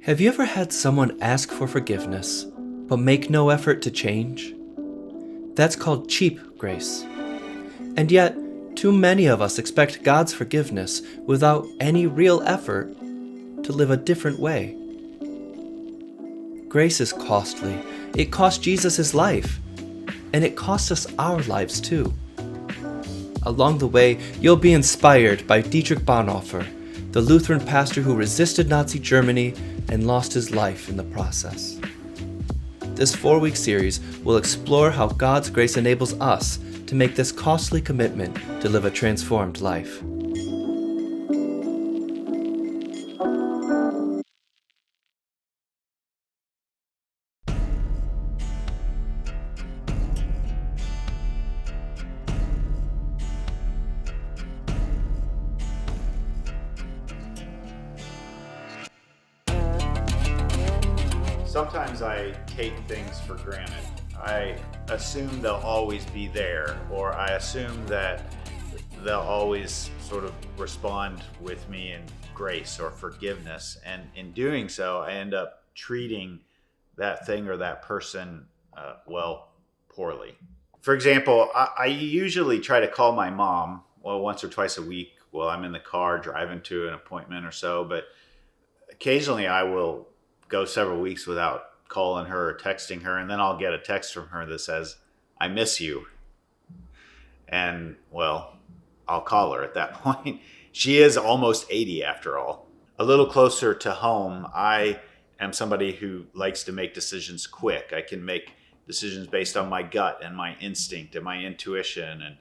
Have you ever had someone ask for forgiveness, but make no effort to change? That's called cheap grace. And yet, too many of us expect God's forgiveness without any real effort to live a different way. Grace is costly. It cost Jesus his life, and it costs us our lives too. Along the way, you'll be inspired by Dietrich Bonhoeffer, the Lutheran pastor who resisted Nazi Germany and lost his life in the process. This 4-week series will explore how God's grace enables us to make this costly commitment to live a transformed life. Sometimes I take things for granted. I assume they'll always be there, or I assume that they'll always sort of respond with me in grace or forgiveness. And in doing so, I end up treating that thing or that person, poorly. For example, I usually try to call my mom, once or twice a week while I'm in the car driving to an appointment or so, but occasionally I will go several weeks without calling her or texting her, and then I'll get a text from her that says, "I miss you." And I'll call her at that point. She is almost 80 after all. A little closer to home, I am somebody who likes to make decisions quick. I can make decisions based on my gut and my instinct and my intuition, and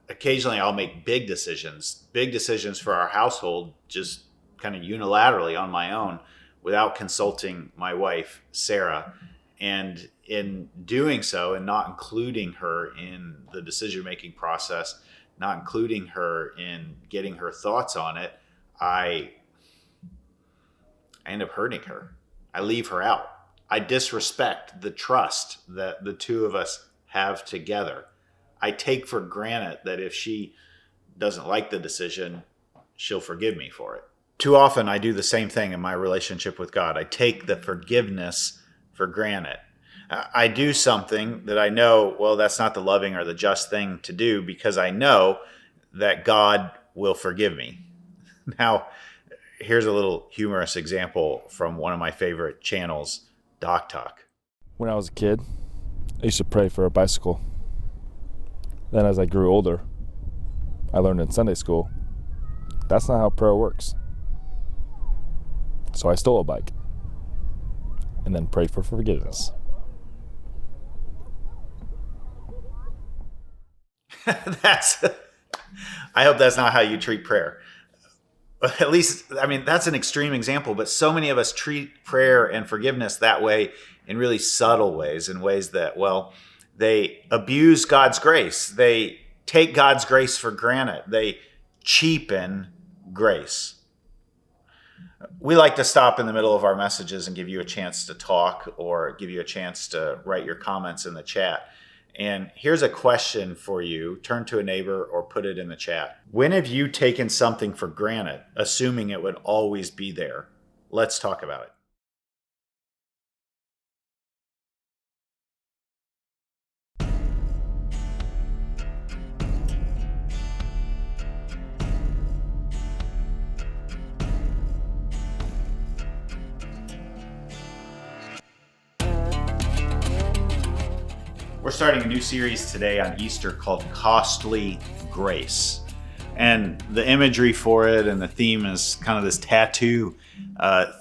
occasionally I'll make big decisions for our household, just kind of unilaterally on my own, without consulting my wife, Sarah. And in doing so and not including her in the decision-making process, not including her in getting her thoughts on it, I end up hurting her. I leave her out. I disrespect the trust that the two of us have together. I take for granted that if she doesn't like the decision, she'll forgive me for it. Too often I do the same thing in my relationship with God. I take the forgiveness for granted. I do something that I know, that's not the loving or the just thing to do, because I know that God will forgive me. Now, here's a little humorous example from one of my favorite channels, Doc Talk. When I was a kid, I used to pray for a bicycle. Then as I grew older, I learned in Sunday school, that's not how prayer works. So I stole a bike and then prayed for forgiveness. I hope that's not how you treat prayer. At least, that's an extreme example, but so many of us treat prayer and forgiveness that way in really subtle ways, in ways that, they abuse God's grace. They take God's grace for granted. They cheapen grace. We like to stop in the middle of our messages and give you a chance to talk or give you a chance to write your comments in the chat. And here's a question for you. Turn to a neighbor or put it in the chat. When have you taken something for granted, assuming it would always be there? Let's talk about it. We're starting a new series today on Easter called Costly Grace. And the imagery for it and the theme is kind of this tattoo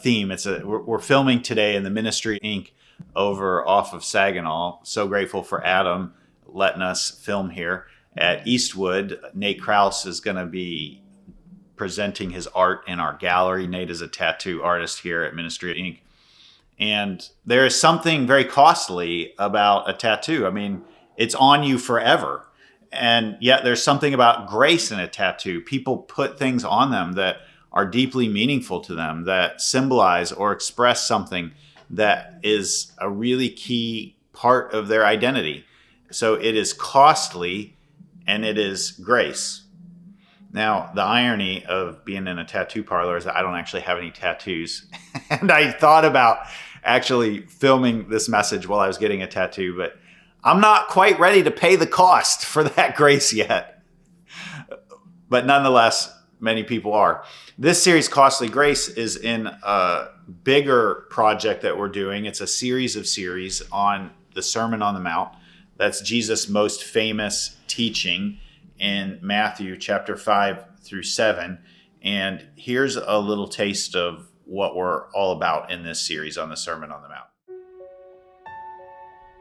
theme. We're filming today in the Ministry Inc. over off of Saginaw. So grateful for Adam letting us film here at Eastwood. Nate Krause is going to be presenting his art in our gallery. Nate is a tattoo artist here at Ministry Inc. And there is something very costly about a tattoo. It's on you forever. And yet there's something about grace in a tattoo. People put things on them that are deeply meaningful to them, that symbolize or express something that is a really key part of their identity. So it is costly and it is grace. Now, the irony of being in a tattoo parlor is that I don't actually have any tattoos. And I thought about actually filming this message while I was getting a tattoo, but I'm not quite ready to pay the cost for that grace yet. But nonetheless, many people are. This series, Costly Grace, is in a bigger project that we're doing. It's a series of series on the Sermon on the Mount. That's Jesus' most famous teaching in Matthew chapter 5 through 7. And here's a little taste of what we're all about in this series on the Sermon on the Mount.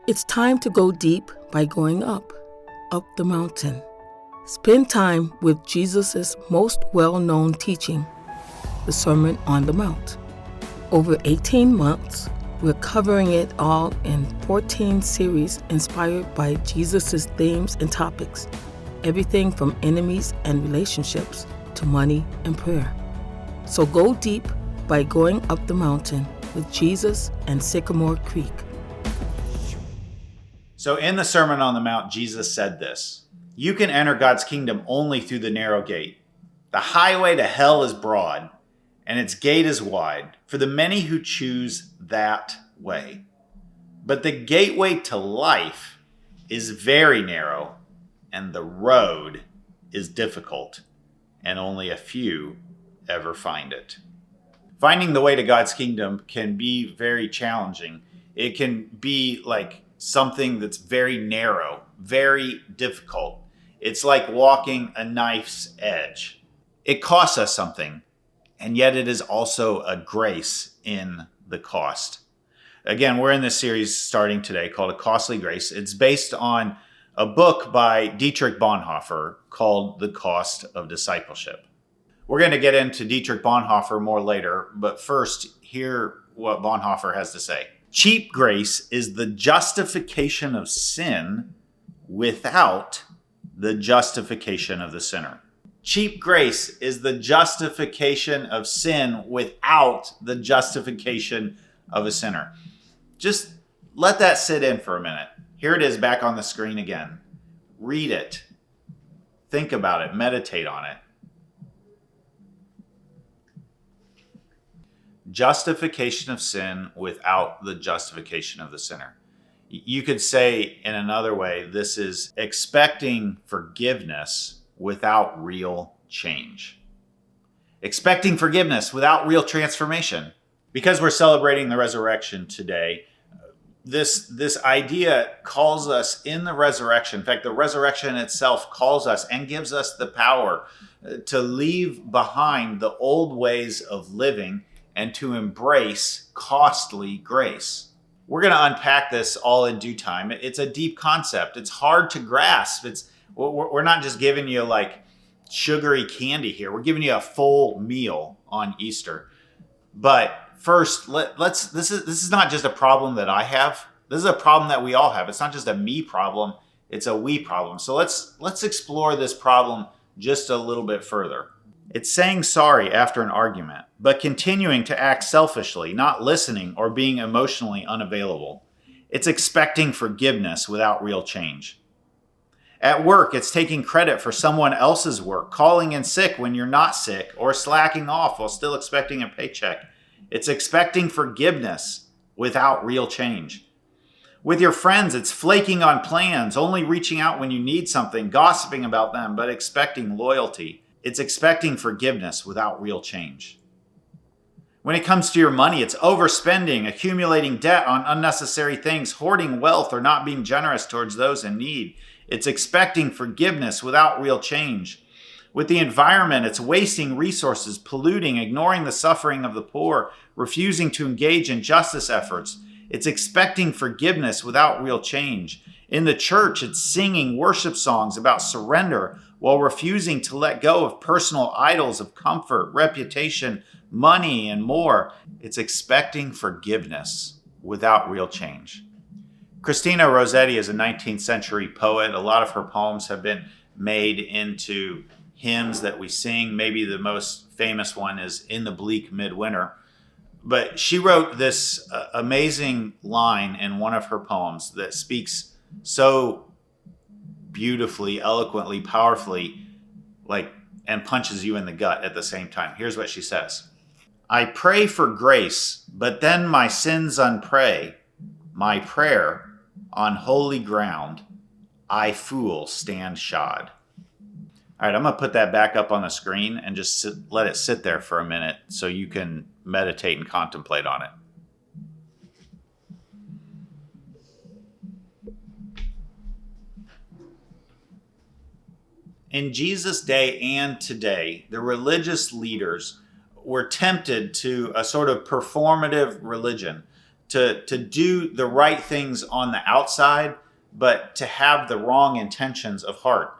It's time to go deep by going up the mountain. Spend time with Jesus' most well-known teaching, the Sermon on the Mount. Over 18 months, we're covering it all in 14 series inspired by Jesus' themes and topics, everything from enemies and relationships to money and prayer. So go deep by going up the mountain with Jesus and Sycamore Creek. So in the Sermon on the Mount, Jesus said this: "You can enter God's kingdom only through the narrow gate. The highway to hell is broad, and its gate is wide for the many who choose that way. But the gateway to life is very narrow, and the road is difficult, and only a few ever find it." Finding the way to God's kingdom can be very challenging. It can be like something that's very narrow, very difficult. It's like walking a knife's edge. It costs us something, and yet it is also a grace in the cost. Again, we're in this series starting today called A Costly Grace. It's based on a book by Dietrich Bonhoeffer called The Cost of Discipleship. We're going to get into Dietrich Bonhoeffer more later, but first, hear what Bonhoeffer has to say. Cheap grace is the justification of sin without the justification of the sinner. Cheap grace is the justification of sin without the justification of a sinner. Just let that sit in for a minute. Here it is back on the screen again. Read it. Think about it. Meditate on it. Justification of sin without the justification of the sinner. You could say in another way, this is expecting forgiveness without real change. Expecting forgiveness without real transformation. Because we're celebrating the resurrection today, this idea calls us in the resurrection. In fact, the resurrection itself calls us and gives us the power to leave behind the old ways of living and to embrace costly grace. We're going to unpack this all in due time. It's a deep concept. It's hard to grasp. We're not just giving you like sugary candy here. We're giving you a full meal on Easter. But first, this is not just a problem that I have. This is a problem that we all have. It's not just a me problem. It's a we problem. So let's explore this problem just a little bit further. It's saying sorry after an argument, but continuing to act selfishly, not listening or being emotionally unavailable. It's expecting forgiveness without real change. At work, it's taking credit for someone else's work, calling in sick when you're not sick, or slacking off while still expecting a paycheck. It's expecting forgiveness without real change. With your friends, it's flaking on plans, only reaching out when you need something, gossiping about them, but expecting loyalty. It's expecting forgiveness without real change. When it comes to your money, it's overspending, accumulating debt on unnecessary things, hoarding wealth, or not being generous towards those in need. It's expecting forgiveness without real change. With the environment, it's wasting resources, polluting, ignoring the suffering of the poor, refusing to engage in justice efforts. It's expecting forgiveness without real change. In the church, it's singing worship songs about surrender while refusing to let go of personal idols of comfort, reputation, money, and more. It's expecting forgiveness without real change. Christina Rossetti is a 19th century poet. A lot of her poems have been made into hymns that we sing. Maybe the most famous one is In the Bleak Midwinter. But she wrote this amazing line in one of her poems that speaks so beautifully, eloquently, powerfully, and punches you in the gut at the same time. Here's what she says. I pray for grace, but then my sins unpray. My prayer on holy ground, I fool stand shod. All right, I'm going to put that back up on the screen and just let it sit there for a minute so you can meditate and contemplate on it. In Jesus' day and today, the religious leaders were tempted to a sort of performative religion, to do the right things on the outside, but to have the wrong intentions of heart.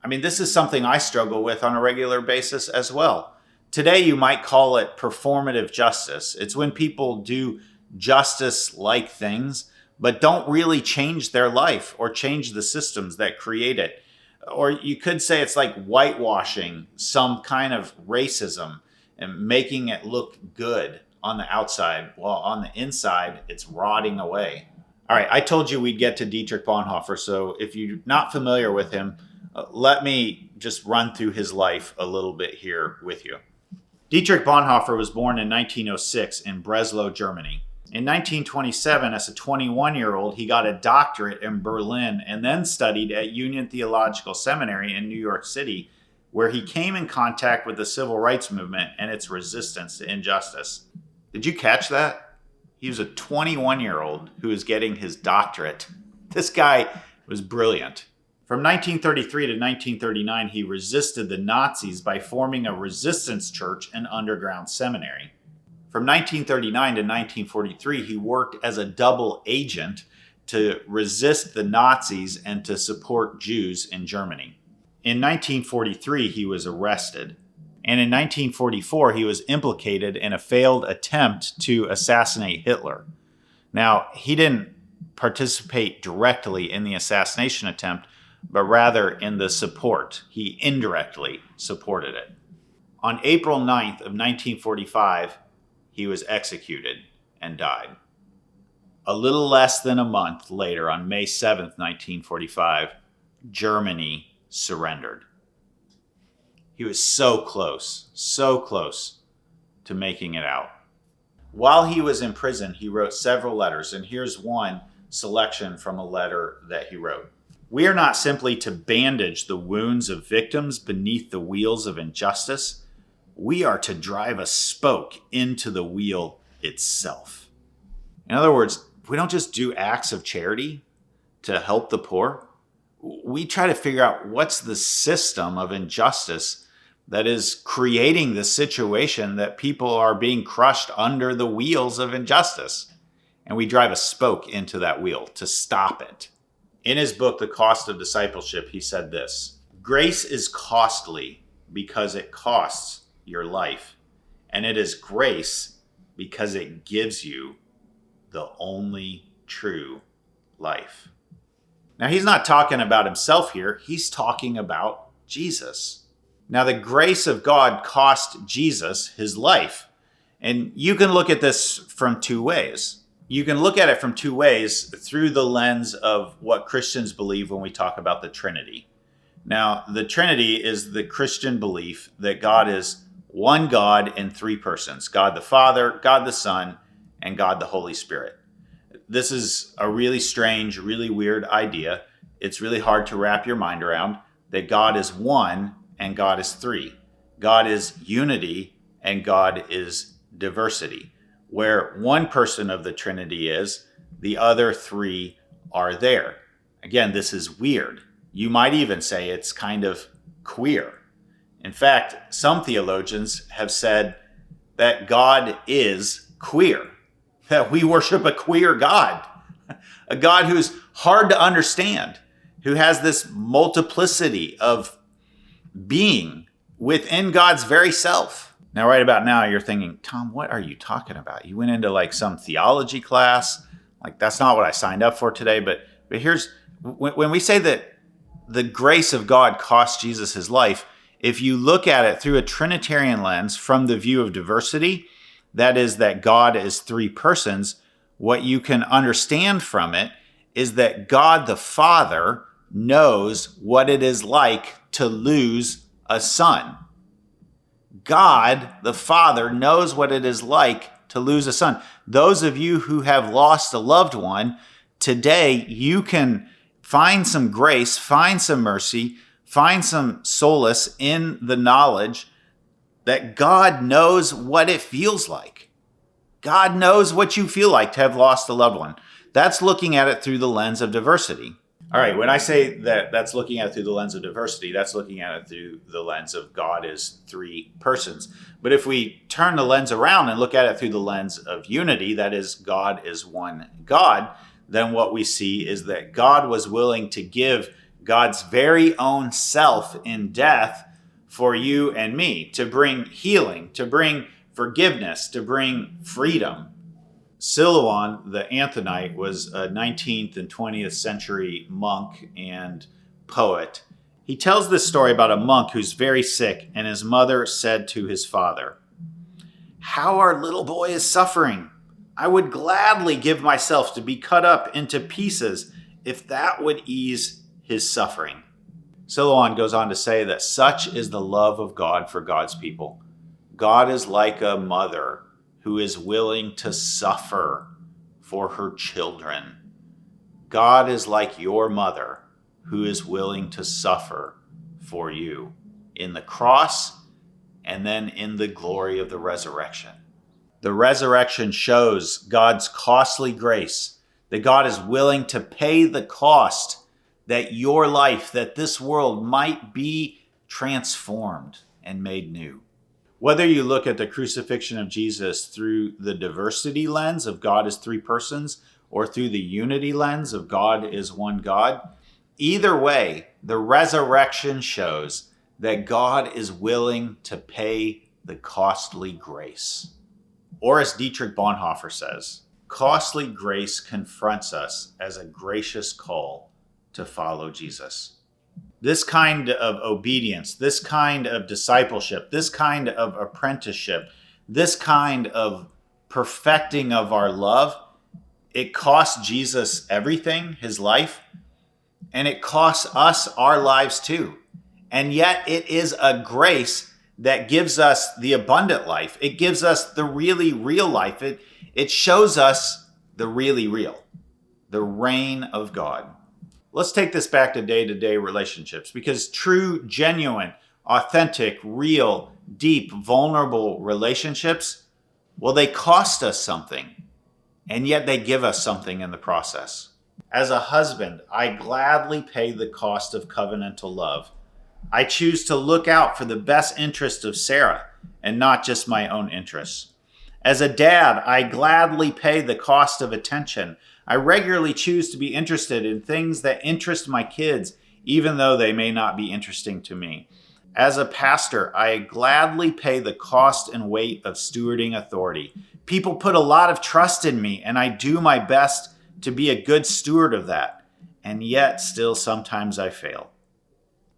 I mean, this is something I struggle with on a regular basis as well. Today, you might call it performative justice. It's when people do justice-like things, but don't really change their life or change the systems that create it. Or you could say it's like whitewashing some kind of racism and making it look good on the outside, while on the inside, it's rotting away. All right, I told you we'd get to Dietrich Bonhoeffer, so if you're not familiar with him, let me just run through his life a little bit here with you. Dietrich Bonhoeffer was born in 1906 in Breslau, Germany. In 1927, as a 21-year-old, he got a doctorate in Berlin and then studied at Union Theological Seminary in New York City, where he came in contact with the civil rights movement and its resistance to injustice. Did you catch that? He was a 21-year-old who was getting his doctorate. This guy was brilliant. From 1933 to 1939, he resisted the Nazis by forming a resistance church and underground seminary. From 1939 to 1943, he worked as a double agent to resist the Nazis and to support Jews in Germany. In 1943, he was arrested. And in 1944, he was implicated in a failed attempt to assassinate Hitler. Now, he didn't participate directly in the assassination attempt, but rather in the support. He indirectly supported it. On April 9th of 1945, he was executed and died. A little less than a month later, on May 7th, 1945, Germany surrendered. He was so close to making it out. While he was in prison, he wrote several letters, and here's one selection from a letter that he wrote. We are not simply to bandage the wounds of victims beneath the wheels of injustice. We are to drive a spoke into the wheel itself. In other words, we don't just do acts of charity to help the poor. We try to figure out what's the system of injustice that is creating the situation that people are being crushed under the wheels of injustice. And we drive a spoke into that wheel to stop it. In his book, The Cost of Discipleship, he said this: grace is costly because it costs your life. And it is grace because it gives you the only true life. Now, he's not talking about himself here. He's talking about Jesus. Now, the grace of God cost Jesus his life. And you can look at this from two ways. You can look at it from two ways through the lens of what Christians believe when we talk about the Trinity. Now, the Trinity is the Christian belief that God is one God in three persons: God the Father, God the Son, and God the Holy Spirit. This is a really strange, really weird idea. It's really hard to wrap your mind around that God is one and God is three. God is unity and God is diversity. Where one person of the Trinity is, the other three are there. Again, this is weird. You might even say it's kind of queer. In fact, some theologians have said that God is queer, that we worship a queer God, a God who's hard to understand, who has this multiplicity of being within God's very self. Now, right about now, you're thinking, Tom, what are you talking about? You went into like some theology class. Like, that's not what I signed up for today. But here's, when we say that the grace of God cost Jesus his life, if you look at it through a Trinitarian lens from the view of diversity, that is that God is three persons, what you can understand from it is that God the Father knows what it is like to lose a son. God, the Father, knows what it is like to lose a son. Those of you who have lost a loved one, today you can find some grace, find some mercy, find some solace in the knowledge that God knows what it feels like. God knows what you feel like to have lost a loved one. That's looking at it through the lens of diversity. All right, when I say that that's looking at it through the lens of diversity, that's looking at it through the lens of God is three persons. But if we turn the lens around and look at it through the lens of unity, that is, God is one God, then what we see is that God was willing to give God's very own self in death for you and me, to bring healing, to bring forgiveness, to bring freedom. Silouan the Amthonite was a 19th and 20th century monk and poet. He tells this story about a monk who's very sick, and his mother said to his father, "How our little boy is suffering! I would gladly give myself to be cut up into pieces if that would ease his suffering." Silouan goes on to say that such is the love of God for God's people. God is like a mother who is willing to suffer for her children. God is like your mother who is willing to suffer for you in the cross and then in the glory of the resurrection. The resurrection shows God's costly grace, that God is willing to pay the cost that your life, that this world might be transformed and made new. Whether you look at the crucifixion of Jesus through the diversity lens of God is three persons or through the unity lens of God is one God, either way, the resurrection shows that God is willing to pay the costly grace. Or as Dietrich Bonhoeffer says, costly grace confronts us as a gracious call to follow Jesus. This kind of obedience, this kind of discipleship, this kind of apprenticeship, this kind of perfecting of our love, it cost Jesus everything, his life, and it costs us our lives too. And yet it is a grace that gives us the abundant life. It gives us the really real life. It shows us the really real, the reign of God. Let's take this back to day-to-day relationships, because true, genuine, authentic, real, deep, vulnerable relationships, well, they cost us something, and yet they give us something in the process. As a husband, I gladly pay the cost of covenantal love. I choose to look out for the best interest of Sarah and not just my own interests. As a dad, I gladly pay the cost of attention. I regularly choose to be interested in things that interest my kids, even though they may not be interesting to me. As a pastor, I gladly pay the cost and weight of stewarding authority. People put a lot of trust in me, and I do my best to be a good steward of that. And yet, still sometimes I fail.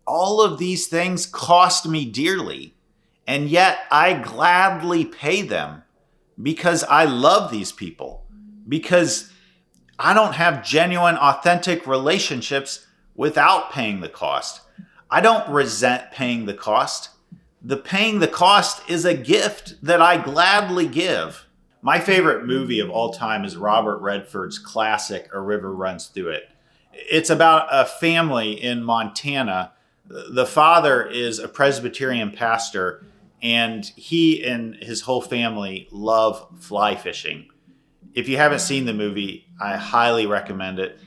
All of these things cost me dearly, and yet I gladly pay them because I love these people, because I don't have genuine, authentic relationships without paying the cost. I don't resent paying the cost. The paying the cost is a gift that I gladly give. My favorite movie of all time is Robert Redford's classic, A River Runs Through It. It's about a family in Montana. The father is a Presbyterian pastor, and he and his whole family love fly fishing. If you haven't seen the movie, I highly recommend it.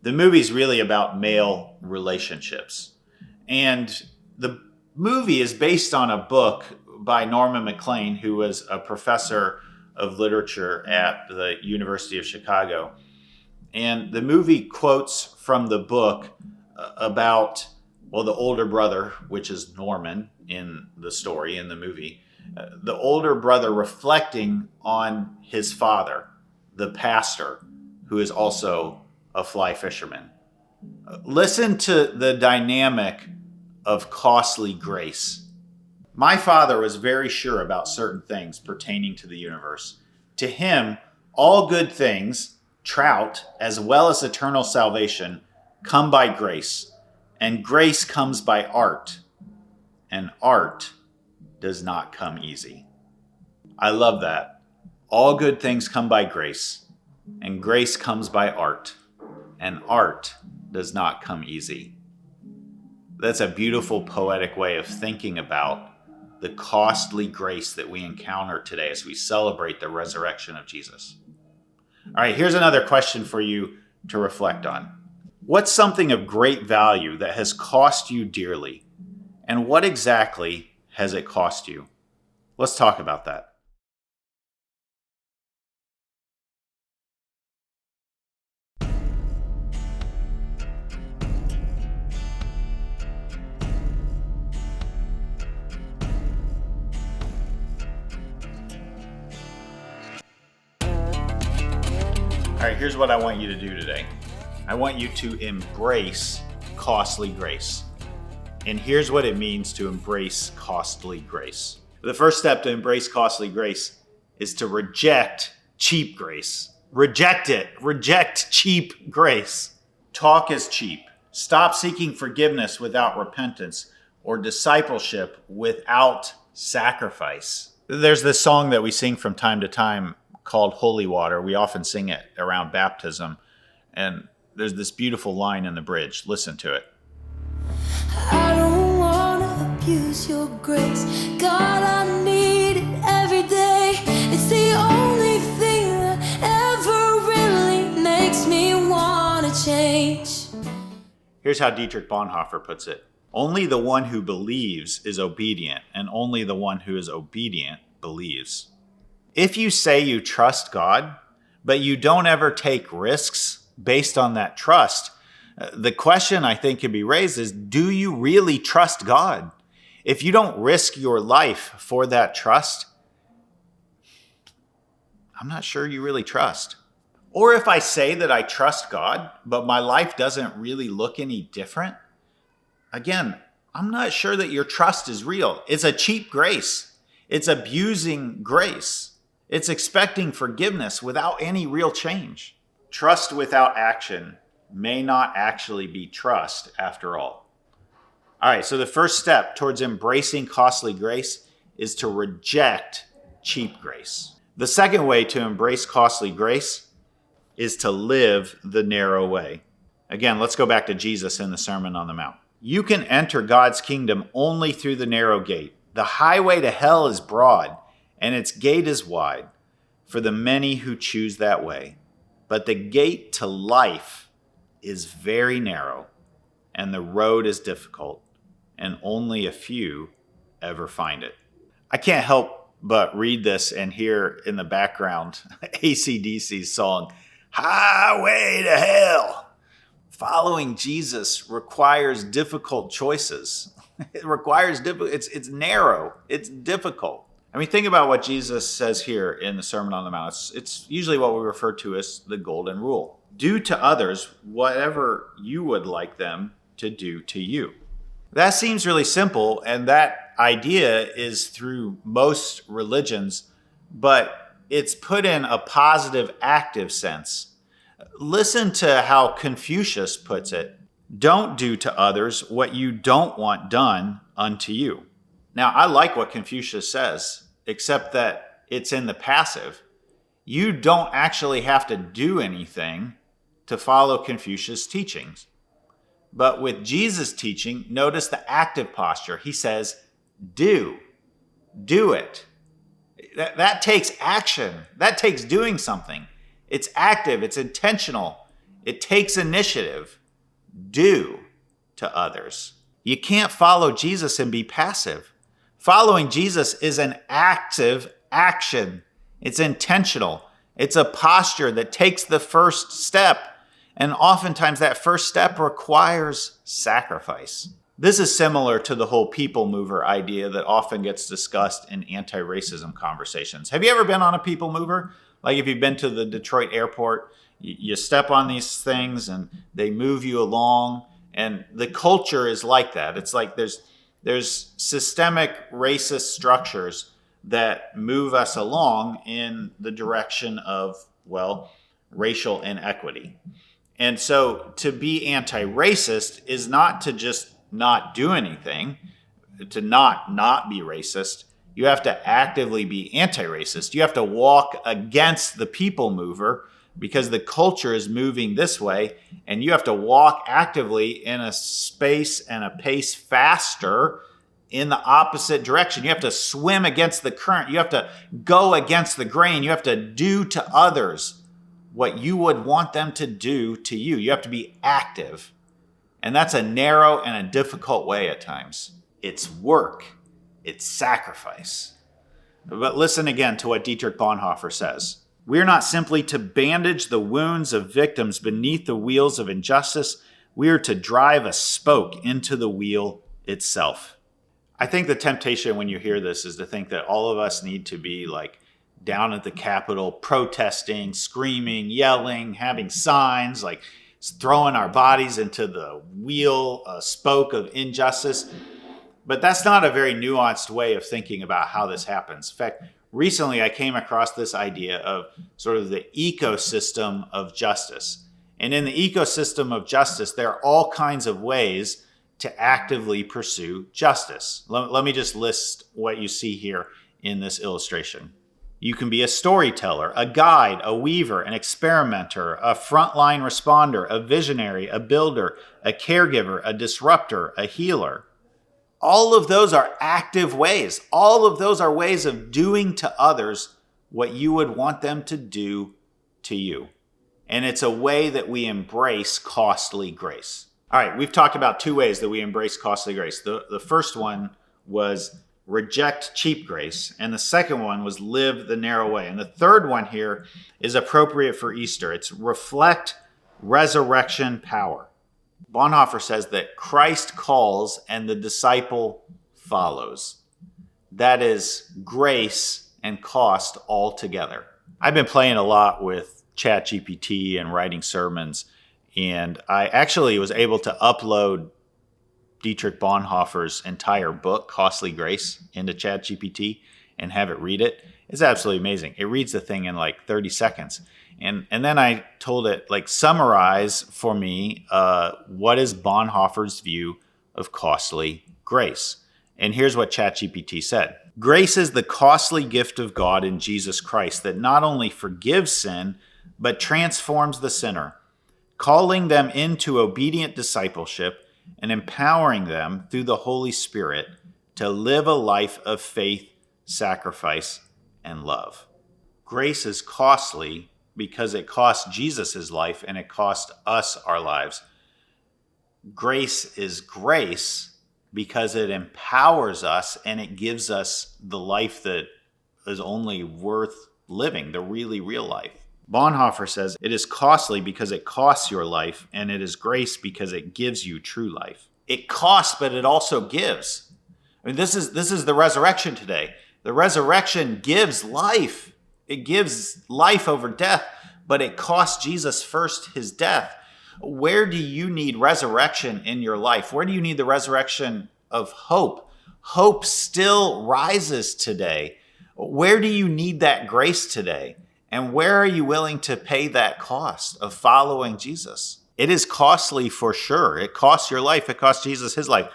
The movie's really about male relationships. And the movie is based on a book by Norman MacLean, who was a professor of literature at the University of Chicago. And the movie quotes from the book about, well, the older brother, which is Norman in the story, in the movie, the older brother reflecting on his father, the pastor, who is also a fly fisherman. Listen to the dynamic of costly grace. My father was very sure about certain things pertaining to the universe. To him, all good things, trout, as well as eternal salvation, come by grace, and grace comes by art, and art does not come easy. I love that. All good things come by grace, and grace comes by art, and art does not come easy. That's a beautiful poetic way of thinking about the costly grace that we encounter today as we celebrate the resurrection of Jesus. All right, here's another question for you to reflect on. What's something of great value that has cost you dearly? And what exactly has it cost you? Let's talk about that. All right, here's what I want you to do today. I want you to embrace costly grace. And here's what it means to embrace costly grace. The first step to embrace costly grace is to reject cheap grace. Reject it. Reject cheap grace. Talk is cheap. Stop seeking forgiveness without repentance or discipleship without sacrifice. There's this song that we sing from time to time called Holy Water. We often sing it around baptism. And there's this beautiful line in the bridge. Listen to it. I don't want to abuse your grace. God, I need it every day. It's the only thing that ever really makes me want to change. Here's how Dietrich Bonhoeffer puts it. Only the one who believes is obedient, and only the one who is obedient believes. If you say you trust God, but you don't ever take risks based on that trust, the question I think can be raised is, do you really trust God? If you don't risk your life for that trust, I'm not sure you really trust. Or if I say that I trust God, but my life doesn't really look any different, again, I'm not sure that your trust is real. It's a cheap grace. It's abusing grace. It's expecting forgiveness without any real change. Trust without action may not actually be trust after all. All right, so the first step towards embracing costly grace is to reject cheap grace. The second way to embrace costly grace is to live the narrow way. Again, let's go back to Jesus in the Sermon on the Mount. You can enter God's kingdom only through the narrow gate. The highway to hell is broad, and its gate is wide for the many who choose that way. But the gate to life is very narrow, and the road is difficult, and only a few ever find it. I can't help but read this and hear in the background AC/DC's song, Highway to Hell. Following Jesus requires difficult choices. It requires it's narrow, it's difficult. I mean, think about what Jesus says here in the Sermon on the Mount. It's usually what we refer to as the golden rule. Do to others whatever you would like them to do to you. That seems really simple, and that idea is through most religions, but it's put in a positive, active sense. Listen to how Confucius puts it. Don't do to others what you don't want done unto you. Now, I like what Confucius says, except that it's in the passive. You don't actually have to do anything to follow Confucius' teachings. But with Jesus' teaching, notice the active posture. He says, do it. That takes action. That takes doing something. It's active. It's intentional. It takes initiative. Do to others. You can't follow Jesus and be passive. Following Jesus is an active action. It's intentional. It's a posture that takes the first step. And oftentimes that first step requires sacrifice. This is similar to the whole people mover idea that often gets discussed in anti-racism conversations. Have you ever been on a people mover? Like if you've been to the Detroit airport, you step on these things and they move you along. And the culture is like that. It's like there's systemic racist structures that move us along in the direction of, well, racial inequity. And so to be anti-racist is not to just not do anything, to not be racist. You have to actively be anti-racist. You have to walk against the people mover because the culture is moving this way, and you have to walk actively in a space and a pace faster in the opposite direction. You have to swim against the current. You have to go against the grain. You have to do to others what you would want them to do to you. You have to be active. And that's a narrow and a difficult way at times. It's work. It's sacrifice. But listen again to what Dietrich Bonhoeffer says. We are not simply to bandage the wounds of victims beneath the wheels of injustice. We are to drive a spoke into the wheel itself. I think the temptation when you hear this is to think that all of us need to be like down at the Capitol protesting, screaming, yelling, having signs, like throwing our bodies into the wheel, spoke of injustice. But that's not a very nuanced way of thinking about how this happens. In fact, recently I came across this idea of sort of the ecosystem of justice. And in the ecosystem of justice, there are all kinds of ways to actively pursue justice. Let me just list what you see here in this illustration. You can be a storyteller, a guide, a weaver, an experimenter, a frontline responder, a visionary, a builder, a caregiver, a disruptor, a healer. All of those are active ways. All of those are ways of doing to others what you would want them to do to you. And it's a way that we embrace costly grace. All right, we've talked about two ways that we embrace costly grace. The first one was reject cheap grace, and the second one was live the narrow way. And the third one here is appropriate for Easter. It's reflect resurrection power. Bonhoeffer says that Christ calls and the disciple follows. That is grace and cost all together. I've been playing a lot with ChatGPT and writing sermons, and I actually was able to upload Dietrich Bonhoeffer's entire book, Costly Grace, into ChatGPT and have it read it. It's absolutely amazing. It reads the thing in like 30 seconds. And then I told it, like, summarize for me what is Bonhoeffer's view of costly grace. And here's what ChatGPT said. Grace is the costly gift of God in Jesus Christ that not only forgives sin, but transforms the sinner, calling them into obedient discipleship and empowering them through the Holy Spirit to live a life of faith, sacrifice, and love. Grace is costly because it cost Jesus his life and it cost us our lives. Grace is grace because it empowers us and it gives us the life that is only worth living, the really real life. Bonhoeffer says it is costly because it costs your life, and it is grace because it gives you true life. It costs, but it also gives. I mean, this is the resurrection today. The resurrection gives life. It gives life over death, but it cost Jesus first his death. Where do you need resurrection in your life? Where do you need the resurrection of hope? Hope still rises today. Where do you need that grace today? And where are you willing to pay that cost of following Jesus? It is costly for sure. It costs your life. It costs Jesus his life.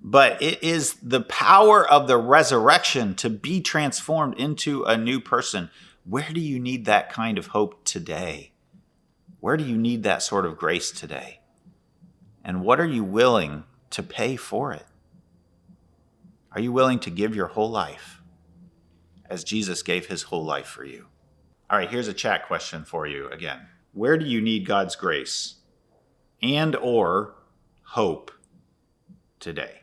But it is the power of the resurrection to be transformed into a new person. Where do you need that kind of hope today? Where do you need that sort of grace today? And what are you willing to pay for it? Are you willing to give your whole life as Jesus gave his whole life for you? All right, here's a chat question for you again. Where do you need God's grace and or hope today?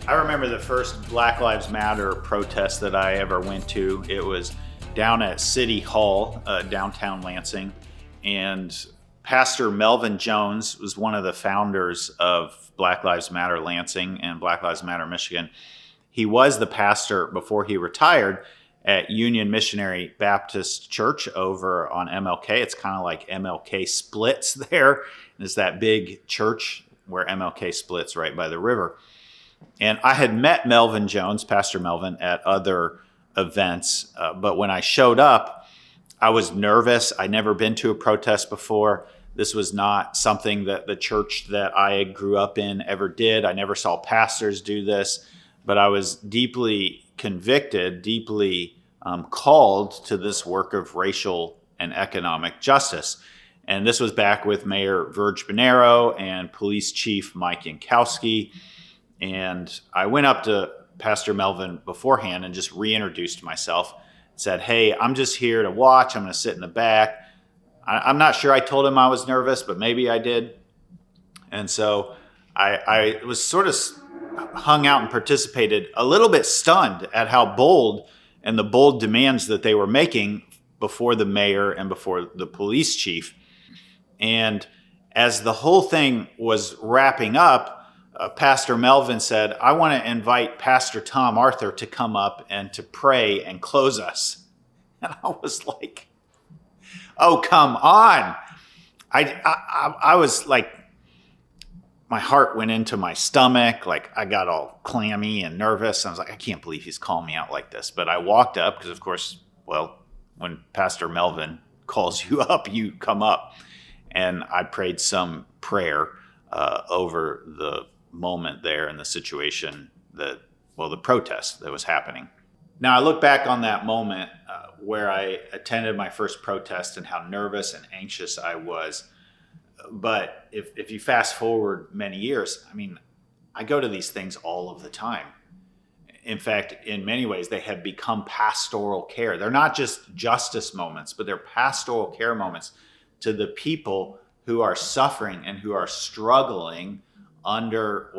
I remember the first Black Lives Matter protest that I ever went to. It was down at City Hall, downtown Lansing. And Pastor Melvin Jones was one of the founders of Black Lives Matter Lansing and Black Lives Matter Michigan. He was the pastor before he retired at Union Missionary Baptist Church over on MLK. It's kind of like MLK splits there. It's that big church where MLK splits right by the river. And I had met Melvin Jones, Pastor Melvin, at other events. But when I showed up, I was nervous. I'd never been to a protest before. This was not something that the church that I grew up in ever did. I never saw pastors do this, but I was deeply convicted, deeply called to this work of racial and economic justice. And this was back with Mayor Virg Bonero and Police Chief Mike Yankowski. And I went up to Pastor Melvin beforehand and just reintroduced myself, said, hey, I'm just here to watch. I'm going to sit in the back. I'm not sure I told him I was nervous, but maybe I did. And so I was sort of hung out and participated, a little bit stunned at how bold and the bold demands that they were making before the mayor and before the police chief. And as the whole thing was wrapping up, Pastor Melvin said, I want to invite Pastor Tom Arthur to come up and to pray and close us. And I was like, oh, come on. I was like, my heart went into my stomach. Like I got all clammy and nervous. I was like, I can't believe he's calling me out like this. But I walked up because, of course, well, when Pastor Melvin calls you up, you come up. And I prayed some prayer over the moment there and the situation the protest that was happening. Now I look back on that moment where I attended my first protest and how nervous and anxious I was. But if you fast forward many years, I mean, I go to these things all of the time. In fact, in many ways, they have become pastoral care. They're not just justice moments, but they're pastoral care moments to the people who are suffering and who are struggling under,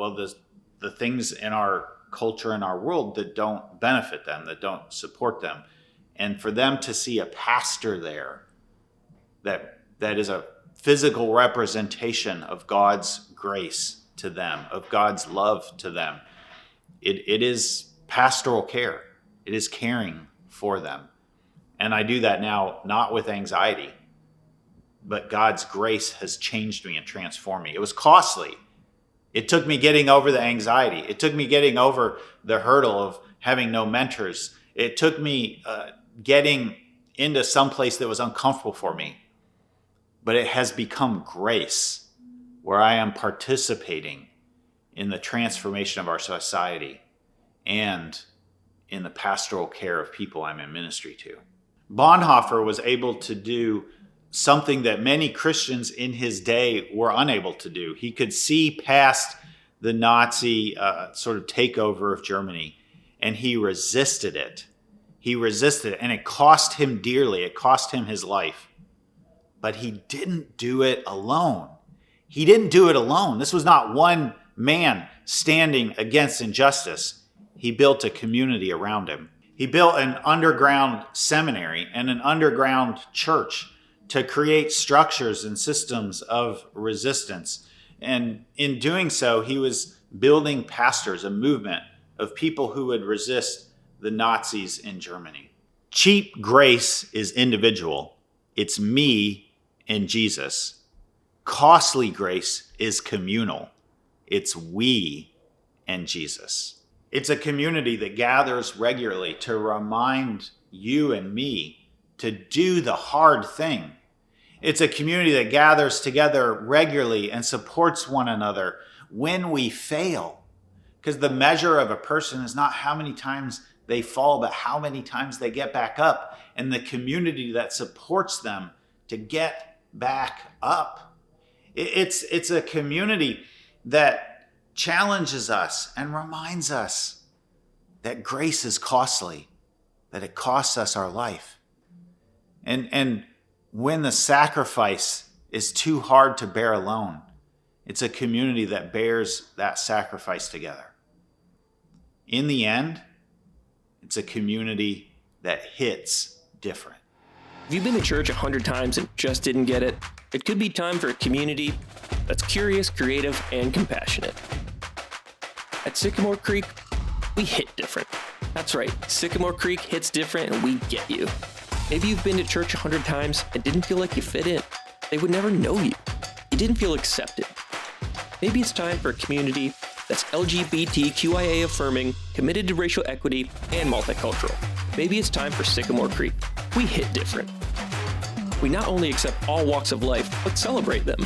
the things in our culture and our world that don't benefit them, that don't support them. And for them to see a pastor there that is a physical representation of God's grace to them, of God's love to them, it is pastoral care. It is caring for them. And I do that now, not with anxiety, but God's grace has changed me and transformed me. It was costly. It took me getting over the anxiety. It took me getting over the hurdle of having no mentors. It took me getting into some place that was uncomfortable for me. But it has become grace where I am participating in the transformation of our society and in the pastoral care of people I'm in ministry to. Bonhoeffer was able to do something that many Christians in his day were unable to do. He could see past the Nazi sort of takeover of Germany, and he resisted it. He resisted it, and it cost him dearly. It cost him his life. But he didn't do it alone. He didn't do it alone. This was not one man standing against injustice. He built a community around him. He built an underground seminary and an underground church to create structures and systems of resistance. And in doing so, he was building pastors, a movement of people who would resist the Nazis in Germany. Cheap grace is individual. It's me and Jesus. Costly grace is communal. It's we and Jesus. It's a community that gathers regularly to remind you and me to do the hard thing. It's a community that gathers together regularly and supports one another when we fail. Because the measure of a person is not how many times they fall, but how many times they get back up, and the community that supports them to get back up. It's a community that challenges us and reminds us that grace is costly, that it costs us our life. And when the sacrifice is too hard to bear alone, it's a community that bears that sacrifice together. In the end, it's a community that hits different. Have you been to church 100 times and just didn't get it? It could be time for a community that's curious, creative, and compassionate. At Sycamore Creek, we hit different. That's right, Sycamore Creek hits different and we get you. Maybe you've been to church 100 times and didn't feel like you fit in. They would never know you. You didn't feel accepted. Maybe it's time for a community that's LGBTQIA affirming, committed to racial equity, and multicultural. Maybe it's time for Sycamore Creek. We hit different. We not only accept all walks of life, but celebrate them.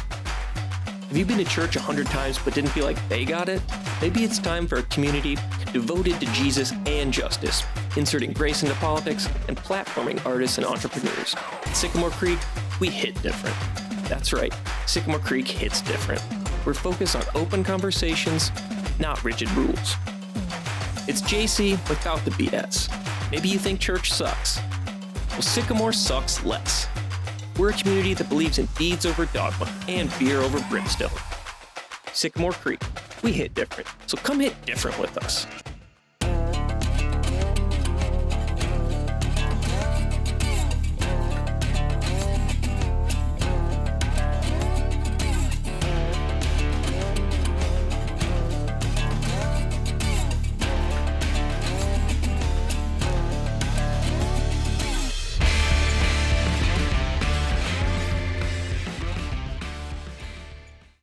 Have you been to church 100 times but didn't feel like they got it? Maybe it's time for a community devoted to Jesus and justice, inserting grace into politics and platforming artists and entrepreneurs. At Sycamore Creek, we hit different. That's right, Sycamore Creek hits different. We're focused on open conversations, not rigid rules. It's JC without the BS. Maybe you think church sucks. Well, Sycamore sucks less. We're a community that believes in deeds over dogma and beer over brimstone. Sycamore Creek, we hit different, so come hit different with us.